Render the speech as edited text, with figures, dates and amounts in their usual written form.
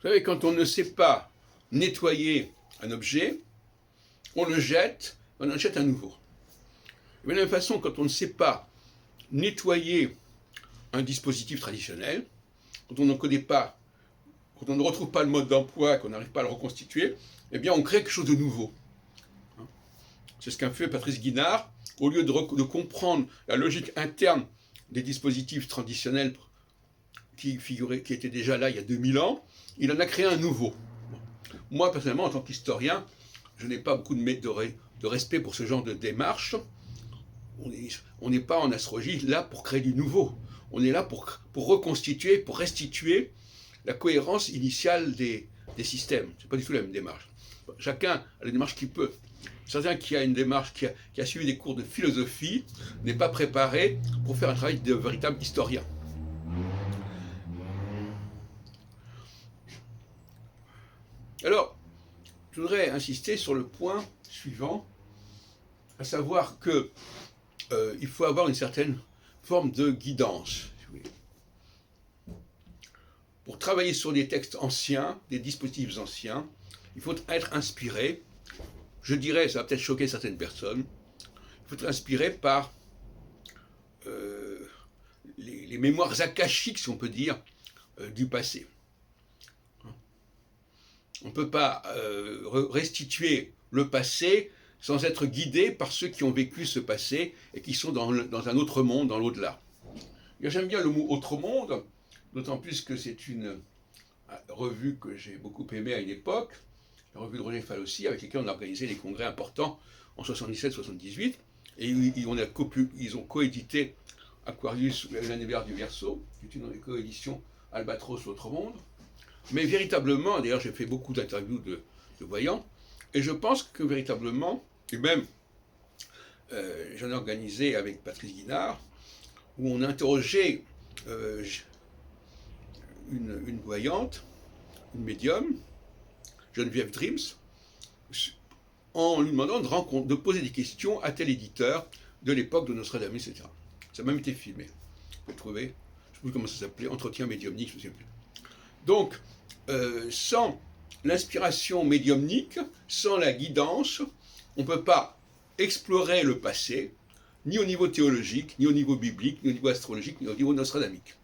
Vous savez, quand on ne sait pas nettoyer un objet, on le jette, on en achète un nouveau. De la même façon, quand on ne sait pas nettoyer un dispositif traditionnel, quand on ne connaît pas, quand on ne retrouve pas le mode d'emploi, qu'on n'arrive pas à le reconstituer, eh bien on crée quelque chose de nouveau. C'est ce qu'a fait Patrice Guinard. Au lieu de comprendre la logique interne des dispositifs traditionnels qui étaient déjà là il y a 2000 ans, il en a créé un nouveau. Moi, personnellement, en tant qu'historien, je n'ai pas beaucoup de respect pour ce genre de démarche. On n'est pas en astrologie là pour créer du nouveau. On est là pour reconstituer, pour restituer la cohérence initiale des systèmes. Ce n'est pas du tout la même démarche. Chacun a la démarche qu'il peut. Certains qui a une démarche, qui a suivi des cours de philosophie, n'est pas préparé pour faire un travail de véritable historien. Alors, je voudrais insister sur le point suivant, à savoir que il faut avoir une certaine forme de guidance. Pour travailler sur des textes anciens, des dispositifs anciens, il faut être inspiré. Je dirais, ça va peut-être choquer certaines personnes, il faut être inspiré par les mémoires akashiques, si on peut dire, du passé. On ne peut pas restituer le passé sans être guidé par ceux qui ont vécu ce passé et qui sont dans un autre monde, dans l'au-delà. J'aime bien le mot « autre monde », d'autant plus que c'est une revue que j'ai beaucoup aimée à une époque, la revue de Roger Falossi, avec laquelle on a organisé des congrès importants en 77-78, et ils ont coédité Aquarius, l'univers du Verseau, qui est une coédition Albatros, l'autre monde. Mais véritablement, d'ailleurs j'ai fait beaucoup d'interviews de voyants, et je pense que véritablement, et même j'en ai organisé avec Patrice Guinard, où on a interrogé une voyante, une médium, Geneviève Dreams, en lui demandant de poser des questions à tel éditeur de l'époque de Nostradamus, etc. Ça a même été filmé. Vous pouvez trouver, je ne sais plus comment ça s'appelait, entretien médiumnique, je ne me souviens plus. Donc, sans l'inspiration médiumnique, sans la guidance, on ne peut pas explorer le passé, ni au niveau théologique, ni au niveau biblique, ni au niveau astrologique, ni au niveau nostradamique.